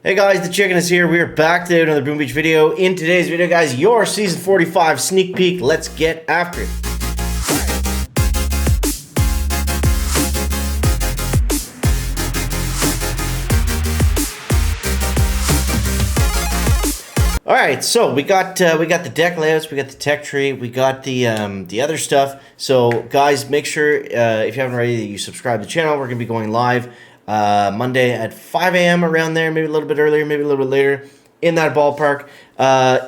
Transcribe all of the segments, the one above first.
Hey guys, the Chicken is here. We are back today with another Boom Beach video. In today's video, guys, your Season 45 sneak peek. Let's get after it. All right, so we got the deck layouts, we got the tech tree, we got the other stuff. So guys, make sure if you haven't already that you subscribe to the channel. We're gonna be going live Monday at 5 a.m. around there, maybe a little bit earlier, maybe a little bit later, in that ballpark,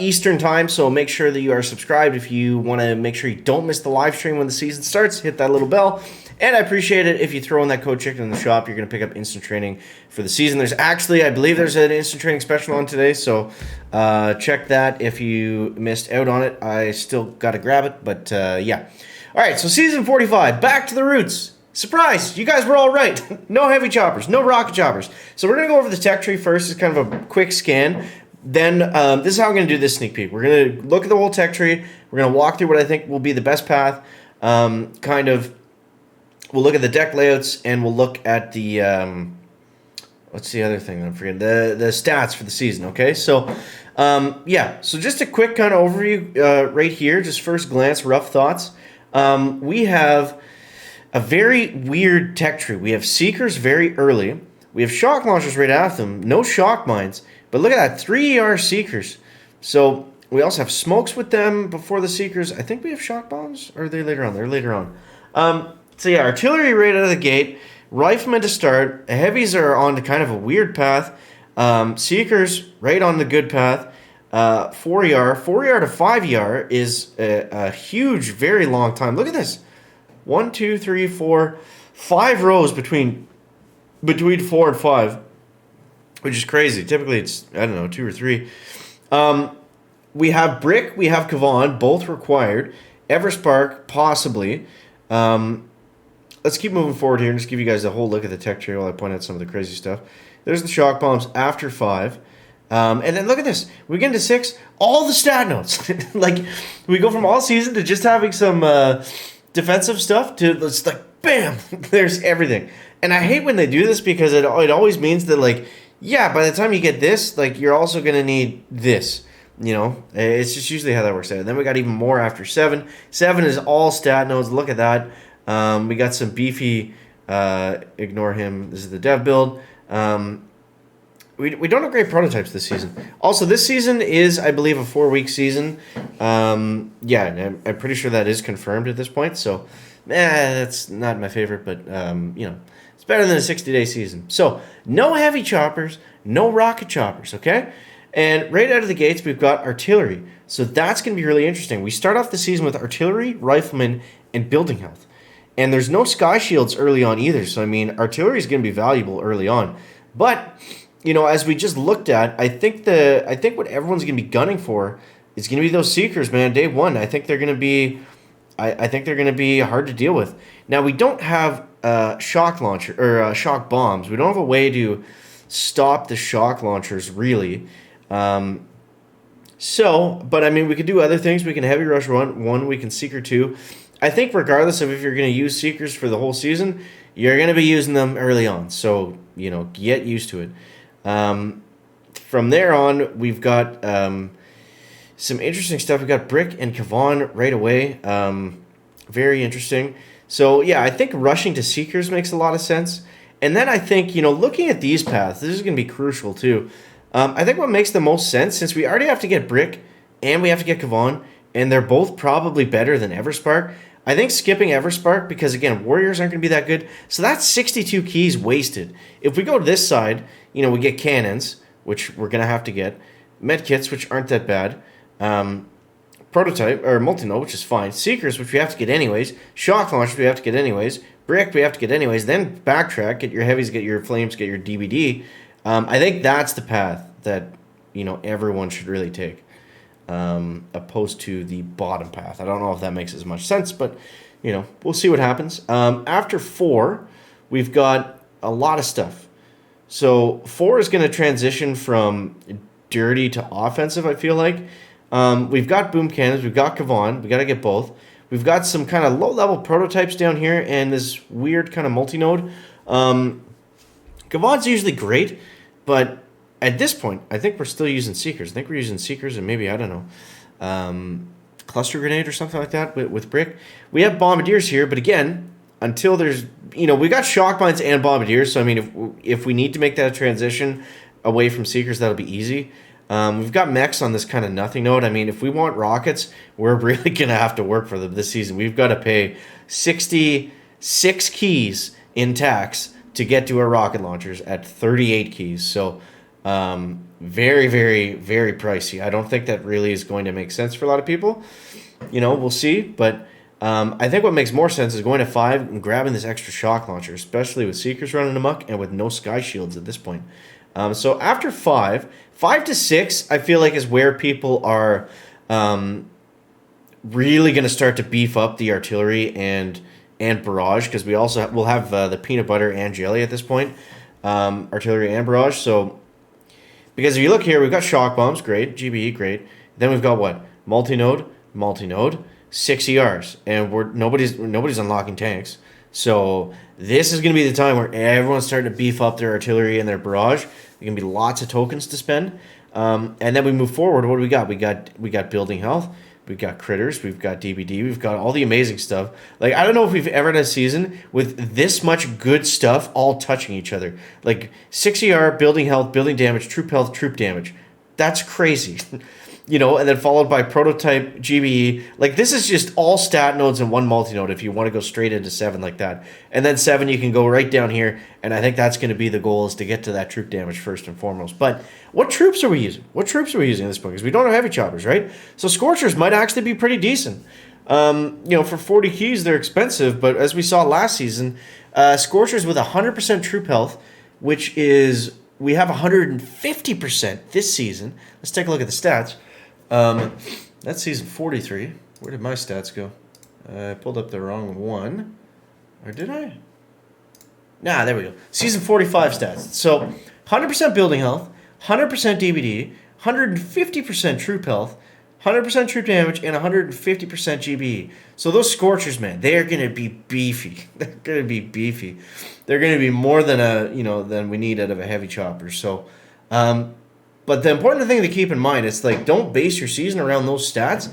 Eastern time. So make sure that you are subscribed. If you want to make sure you don't miss the live stream when the season starts, hit that little bell. And I appreciate it if you throw in that code Chicken in the shop. You're going to pick up instant training for the season. There's actually, I believe there's an instant training special on today, so check that if you missed out on it. I still got to grab it, but yeah. All right, so Season 45, back to the roots. Surprise! You guys were all right. No heavy choppers, no rocket choppers. So we're going to go over the tech tree first. It's kind of a quick scan. Then this is how I'm going to do this sneak peek. We're going to look at the whole tech tree. We're going to walk through what I think will be the best path. We'll look at the deck layouts, and we'll look at the what's the other thing that I'm forgetting? The stats for the season. Okay, so yeah. So just a quick kind of overview right here. Just first glance, rough thoughts. We have a very weird tech tree. We have Seekers very early. We have shock launchers right after them. No shock mines. But look at that, 3 ER Seekers. So we also have smokes with them before the Seekers. I think we have shock bombs. Or are they later on? They're later on. So yeah, artillery right out of the gate. Riflemen to start. Heavies are on to kind of a weird path. Seekers right on the good path. 4 ER. 4 ER to 5 ER is a huge, very long time. Look at this. 1, 2, 3, 4, 5 rows between 4 and 5, which is crazy. Typically, it's, I don't know, 2 or 3. We have Brick, we have Kavan, both required. Everspark, possibly. Let's keep moving forward here and just give you guys a whole look at the tech tree while I point out some of the crazy stuff. There's the shock bombs after 5. And then look at this. We get into 6, all the stat notes. Like, we go from all season to just having some defensive stuff to it's like bam, there's everything. And I hate when they do this because it always means that, like, yeah, by the time you get this, like, you're also gonna need this, you know. It's just usually how that works out. And then we got even more after 7. 7 is all stat nodes. Look at that. We got some beefy ignore him, this is the dev build. We don't have great prototypes this season. Also, this season is, I believe, a 4-week season. Yeah, I'm pretty sure that is confirmed at this point. So, that's not my favorite, but, you know, it's better than a 60-day season. So, no heavy choppers, no rocket choppers, okay? And right out of the gates, we've got artillery. So that's going to be really interesting. We start off the season with artillery, riflemen, and building health. And there's no sky shields early on either. So, I mean, artillery is going to be valuable early on. But, you know, as we just looked at, I think what everyone's going to be gunning for is going to be those Seekers, man. Day one, I think they're going to be, I think they're going to be hard to deal with. Now, we don't have shock launcher or shock bombs. We don't have a way to stop the shock launchers really. So, but I mean, we could do other things. We can heavy rush one. We can Seeker 2. I think regardless of if you're going to use Seekers for the whole season, you're going to be using them early on. So, you know, get used to it. From there on, we've got some interesting stuff. We've got Brick and Kavan right away. Very interesting. So, yeah, I think rushing to Seekers makes a lot of sense. And then I think, you know, looking at these paths, this is going to be crucial too. I think what makes the most sense, since we already have to get Brick and we have to get Kavan, and they're both probably better than Everspark, I think skipping Everspark, because again, Warriors aren't going to be that good. So that's 62 keys wasted. If we go to this side, you know, we get cannons, which we're going to have to get. Medkits, which aren't that bad. Prototype, or multi-node, which is fine. Seekers, which we have to get anyways. Shock launchers, we have to get anyways. Brick, we have to get anyways. Then backtrack, get your heavies, get your flames, get your DBD. I think that's the path that, you know, everyone should really take. Opposed to the bottom path. I don't know if that makes as much sense, but, you know, we'll see what happens. After 4, we've got a lot of stuff. So 4 is going to transition from dirty to offensive, I feel like. We've got boom cannons, we've got Kavan, we got to get both. We've got some kind of low-level prototypes down here and this weird kind of multi-node. Kavan's usually great, but at this point, I think we're still using Seekers. I think we're using Seekers and maybe, I don't know, cluster grenade or something like that with brick. We have bombardiers here, but again, until there's, we got shock mines and bombardiers. So I mean, if we need to make that transition away from Seekers, that'll be easy. We've got mechs on this kind of nothing node. I mean, if we want rockets, we're really gonna have to work for them this season. We've got to pay 66 keys in tax to get to our rocket launchers at 38 keys. So very, very, very pricey. I don't think that really is going to make sense for a lot of people. We'll see. But I think what makes more sense is going to 5 and grabbing this extra shock launcher, especially with Seekers running amok and with no sky shields at this point. So after 5 to 6, I feel like is where people are really going to start to beef up the artillery and barrage, because we'll have the peanut butter and jelly at this point, artillery and barrage. So because if you look here, we've got shock bombs, great, GBE, great. Then we've got what? Multi-node, 6 ERs, and nobody's unlocking tanks. So this is going to be the time where everyone's starting to beef up their artillery and their barrage. There's going to be lots of tokens to spend. And then we move forward. What do we got? We got building health. We've got critters. We've got DBD. We've got all the amazing stuff. Like, I don't know if we've ever had a season with this much good stuff all touching each other. Like 6 ER, building health, building damage, troop health, troop damage. That's crazy. And then followed by prototype GBE. Like, this is just all stat nodes and one multi-node if you want to go straight into 7 like that. And then 7, you can go right down here, and I think that's going to be the goal, is to get to that troop damage first and foremost. But what troops are we using? What troops are we using in this book? Because we don't have heavy choppers, right? So Scorchers might actually be pretty decent. For 40 keys, they're expensive, but as we saw last season, Scorchers with 100% troop health, which is, we have 150% this season. Let's take a look at the stats. That's season 43. Where did my stats go? I pulled up the wrong one. Or did I? Nah, there we go. Season 45 stats. So 100% building health, 100% DBD, 150% troop health, 100% troop damage, and 150% GBE. So those Scorchers, man, they are going to be beefy. They're going to be beefy. They're going to be more than than we need out of a heavy chopper. So, but the important thing to keep in mind is, like, don't base your season around those stats,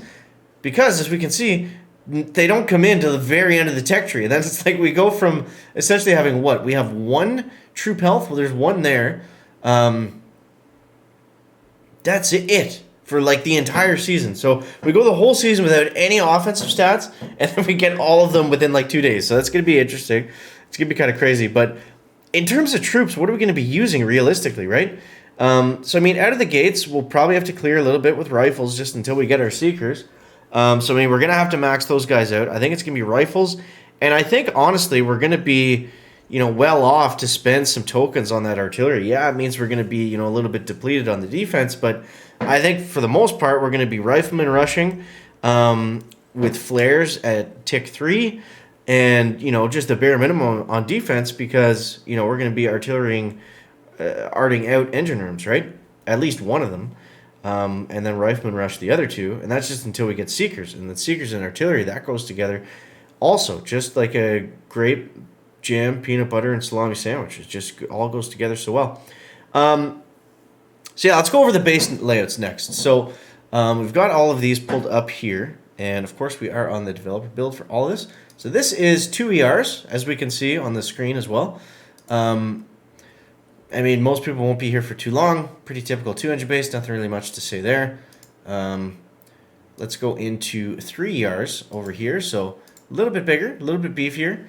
because as we can see, they don't come in to the very end of the tech tree. And then it's like we go from essentially having what? We have 1 troop health. Well, there's 1 there. That's it for like the entire season. So we go the whole season without any offensive stats, and then we get all of them within like 2 days. So that's going to be interesting. It's going to be kind of crazy. But in terms of troops, what are we going to be using realistically, right? So, I mean, out of the gates, we'll probably have to clear a little bit with rifles just until we get our Seekers. So, I mean, we're going to have to max those guys out. I think it's going to be rifles. And I think, honestly, we're going to be, well off to spend some tokens on that artillery. Yeah, it means we're going to be, a little bit depleted on the defense. But I think, for the most part, we're going to be riflemen rushing with flares at tick 3. And, just the bare minimum on defense, because, we're going to be artillerying arting out engine rooms, right? At least one of them. And then riflemen rush the other 2. And that's just until we get Seekers. And the Seekers and artillery, that goes together also. Just like a grape, jam, peanut butter, and salami sandwich. It just all goes together so well. So yeah, let's go over the base layouts next. So we've got all of these pulled up here. And of course we are on the developer build for all of this. So this is 2 ERs, as we can see on the screen as well. I mean, most people won't be here for too long. Pretty typical 2-engine base. Nothing really much to say there. Let's go into 3 ERs over here. So a little bit bigger, a little bit beefier.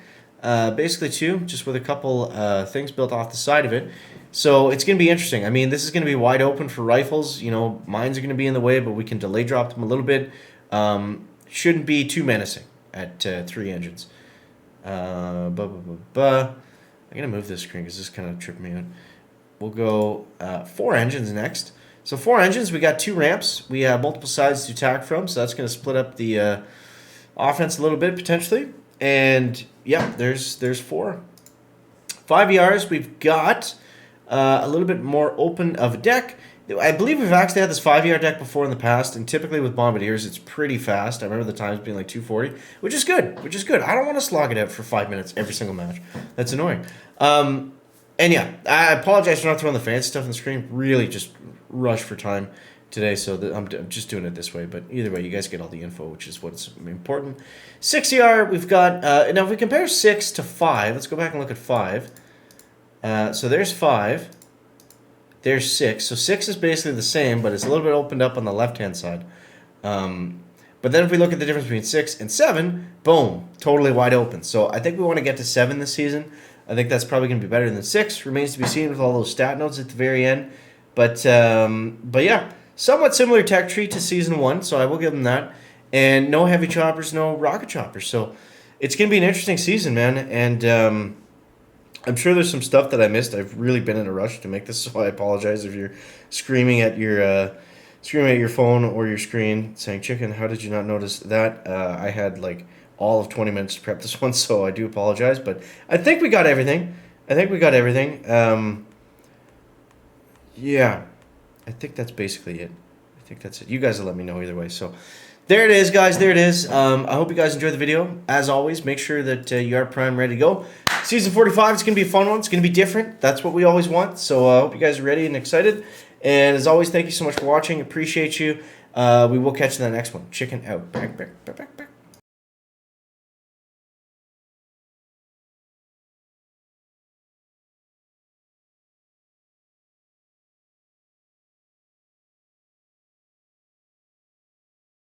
Basically 2, just with a couple things built off the side of it. So it's going to be interesting. I mean, this is going to be wide open for rifles. Mines are going to be in the way, but we can delay drop them a little bit. Shouldn't be too menacing at 3 engines. I'm going to move this screen because this kind of tripped me out. We'll go 4 engines next. So 4 engines, we got 2 ramps. We have multiple sides to attack from, so that's going to split up the offense a little bit potentially. And yeah, there's 4. 5 ERs, we've got a little bit more open of a deck. I believe we've actually had this 5 ER deck before in the past, and typically with Bombardiers, it's pretty fast. I remember the times being like 240, which is good. I don't want to slog it out for 5 minutes every single match. That's annoying. And yeah, I apologize for not throwing the fancy stuff on the screen. Really just rush for time today, so I'm just doing it this way. But either way, you guys get all the info, which is what's important. 6 ER, we've got... now, if we compare 6 to 5, let's go back and look at 5. So there's 5. There's 6. So 6 is basically the same, but it's a little bit opened up on the left-hand side. But then if we look at the difference between 6 and 7, boom, totally wide open. So I think we want to get to 7 this season. I think that's probably going to be better than 6. Remains to be seen with all those stat notes at the very end. But yeah, somewhat similar tech tree to Season 1, so I will give them that. And no heavy choppers, no rocket choppers. So it's going to be an interesting season, man. And I'm sure there's some stuff that I missed. I've really been in a rush to make this, so I apologize if you're screaming at your phone or your screen saying, "Chicken, how did you not notice that?" I had like all of 20 minutes to prep this one, so I do apologize. But I think we got everything. Yeah, I think that's basically it. I think that's it. You guys will let me know either way. So there it is, guys. There it is. I hope you guys enjoyed the video. As always, make sure that you are primed, ready to go. Season 45 is going to be a fun one. It's going to be different. That's what we always want. So I hope you guys are ready and excited. And as always, thank you so much for watching. Appreciate you. We will catch you in the next one. Chicken out. Back.